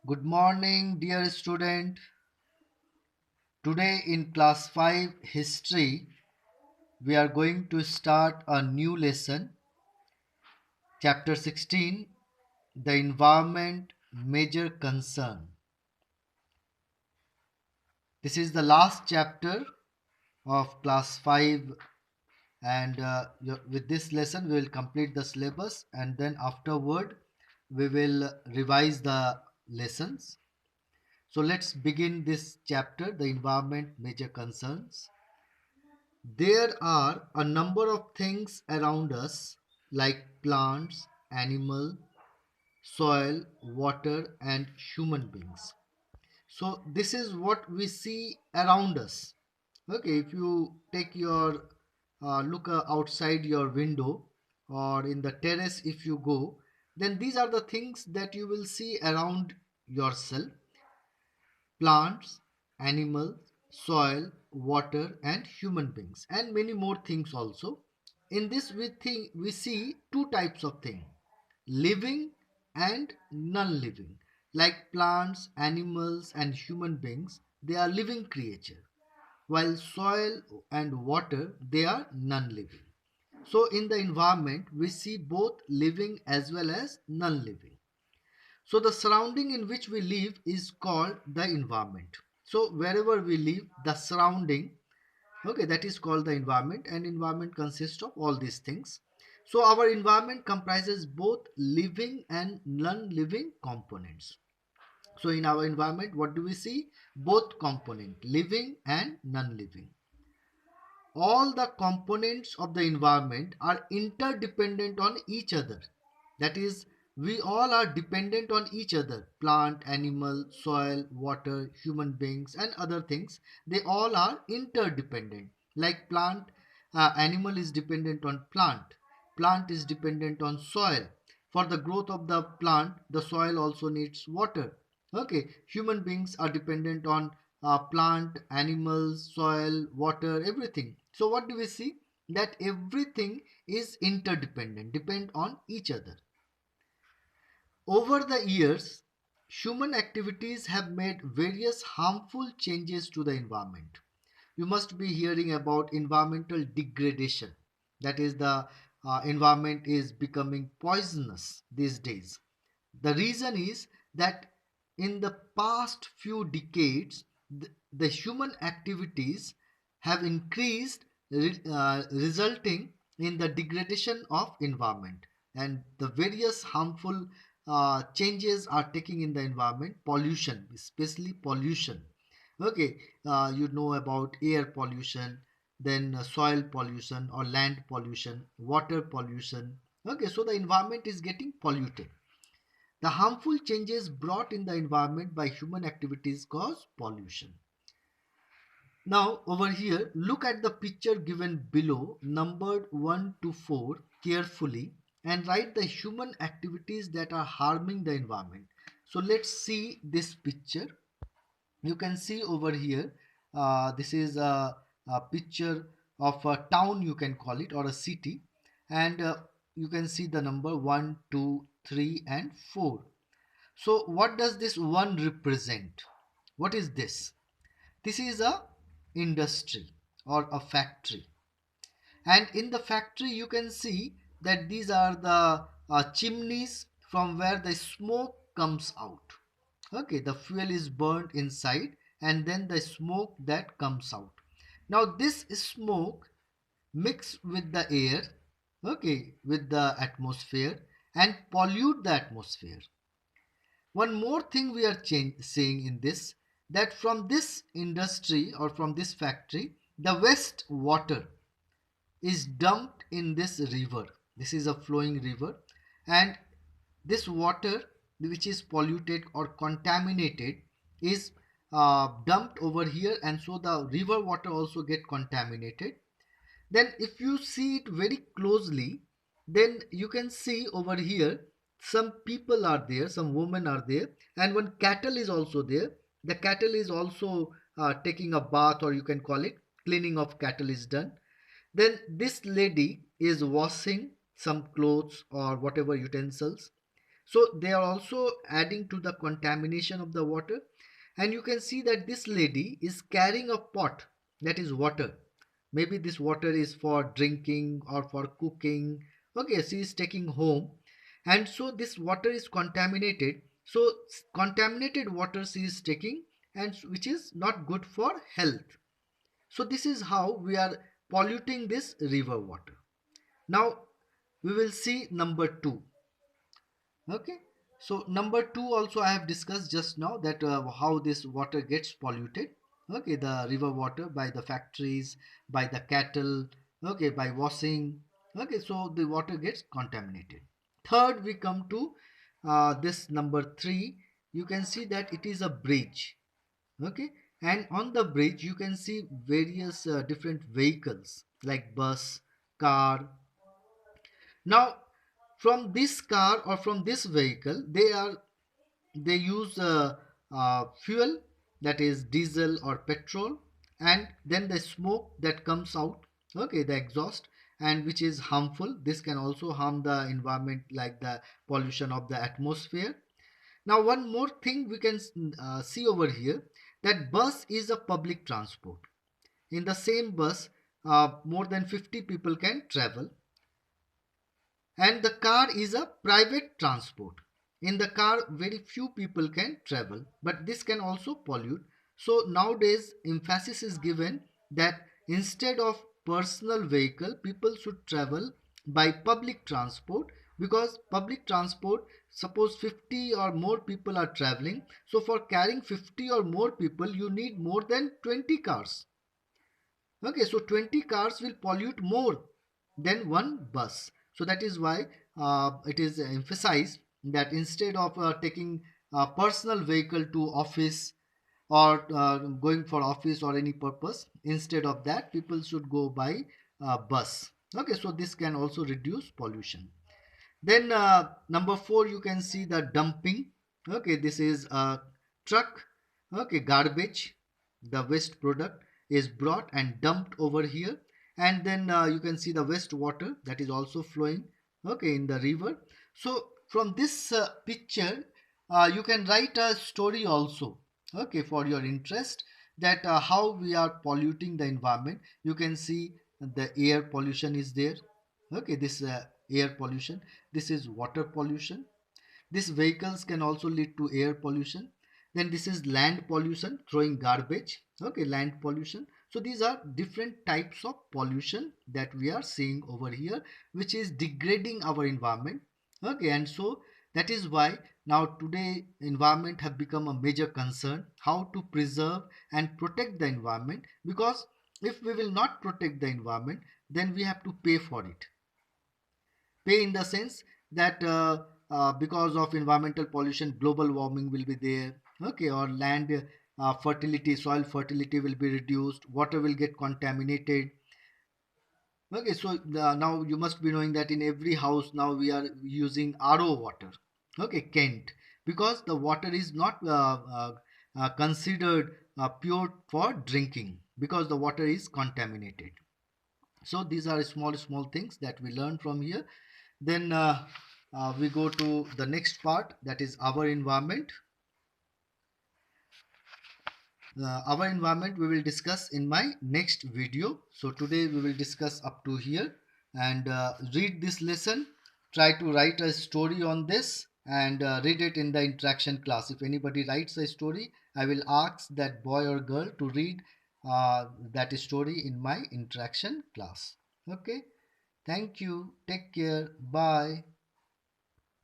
Good morning, dear student. Today in class 5 history, we are going to start a new lesson, chapter 16, the environment major concern. This is the last chapter of class 5 and with this lesson we will complete the syllabus and then afterward we will revise the lessons. So let's begin this chapter, the environment major concerns. There are a number of things around us like plants, animal, soil, water and human beings. So this is what we see around us. Okay, if you take your look outside your window or in the terrace if you go, then these are the things that you will see around yourself: plants, animals, soil, water, and human beings, and many more things also. In this, we see two types of things: living and non-living. Like plants, animals, and human beings, they are living creatures, while soil and water they are non-living. So, in the environment, we see both living as well as non-living. So the surrounding in which we live is called the environment. So wherever we live, the surrounding, okay, that is called the environment, and environment consists of all these things. So our environment comprises both living and non-living components. So in our environment, what do we see? Both component, living and non-living. All the components of the environment are interdependent on each other. That is, we all are dependent on each other: plant, animal, soil, water, human beings, and other things. They all are interdependent. Like animal is dependent on plant is dependent on soil. For the growth of the plant, the soil also needs water. Okay, human beings are dependent on plant, animals, soil, water, everything. So what do we see? That everything is interdependent, depend on each other. Over the years, human activities have made various harmful changes to the environment. You must be hearing about environmental degradation. That is, the environment is becoming poisonous these days. The reason is that in the past few decades, the human activities have increased, resulting in the degradation of environment, and the various harmful changes are taking in the environment. Pollution, especially pollution. Okay, you know about air pollution, then soil pollution or land pollution, water pollution. Okay, so the environment is getting polluted. The harmful changes brought in the environment by human activities cause pollution. Now, over here, look at the picture given below, numbered 1 to 4, carefully, and write the human activities that are harming the environment. So, let's see this picture. You can see over here, this is a picture of a town, you can call it, or a city, and you can see the number 1, 2, 3, and 4. So what does this one represent? What is this? This is a industry or a factory. And in the factory you can see that these are the chimneys from where the smoke comes out. Okay, the fuel is burnt inside and then the smoke that comes out. Now this smoke mix with the air, okay, with the atmosphere, and pollute the atmosphere. One more thing we are saying in this, that from this industry or from this factory, the waste water is dumped in this river. This is a flowing river, and this water which is polluted or contaminated is dumped over here, and so the river water also get contaminated. Then if you see it very closely, then you can see over here some people are there, some women are there, and one cattle is also there. The cattle is also taking a bath, or you can call it cleaning of cattle is done. Then this lady is washing some clothes or whatever utensils. So they are also adding to the contamination of the water. And you can see that this lady is carrying a pot, that is water. Maybe this water is for drinking or for cooking. Okay, she is taking home, and so this water is contaminated. So contaminated water she is taking, and which is not good for health. So this is how we are polluting this river water. Now we will see number 2. Okay, so number 2 also I have discussed just now, that how this water gets polluted. Okay, the river water by the factories, by the cattle, okay, by washing. Okay, so the water gets contaminated. Third, we come to this number 3. You can see that it is a bridge. Okay, and on the bridge you can see various different vehicles like bus, car. Now from this car or from this vehicle, they use fuel, that is diesel or petrol, and then the smoke that comes out, okay, the exhaust, and which is harmful. This can also harm the environment, like the pollution of the atmosphere. Now one more thing we can see over here, that bus is a public transport. In the same bus, more than 50 people can travel. And the car is a private transport. In the car very few people can travel, but this can also pollute. So nowadays emphasis is given that instead of personal vehicle, people should travel by public transport, because public transport, suppose 50 or more people are traveling, so for carrying 50 or more people you need more than 20 cars. Okay, so 20 cars will pollute more than one bus. So that is why it is emphasized that instead of taking a personal vehicle to office, or going for office or any purpose, instead of that people should go by bus. Okay, so this can also reduce pollution. Then number 4, you can see the dumping. Okay, this is a truck. Okay, garbage, the waste product is brought and dumped over here. And then you can see the waste water that is also flowing, okay, in the river. So from this picture, you can write a story also, okay, for your interest, that how we are polluting the environment. You can see the air pollution is there. Okay, this air pollution, this is water pollution. These vehicles can also lead to air pollution. Then this is land pollution, throwing garbage. Okay, land pollution. So these are different types of pollution that we are seeing over here, which is degrading our environment. Okay, and so that is why now today environment have become a major concern, how to preserve and protect the environment, because if we will not protect the environment, then we have to pay for it. Pay in the sense that because of environmental pollution, global warming will be there. Okay, or land fertility, soil fertility will be reduced, water will get contaminated. Okay, so now you must be knowing that in every house now we are using RO water. Okay, Kent, because the water is not considered pure for drinking, because the water is contaminated. So these are small things that we learn from here. Then we go to the next part, that is our environment. Our environment we will discuss in my next video. So today we will discuss up to here, and read this lesson. Try to write a story on this, and read it in the interaction class. If anybody writes a story, I will ask that boy or girl to read that story in my interaction class. Okay, thank you, take care, bye.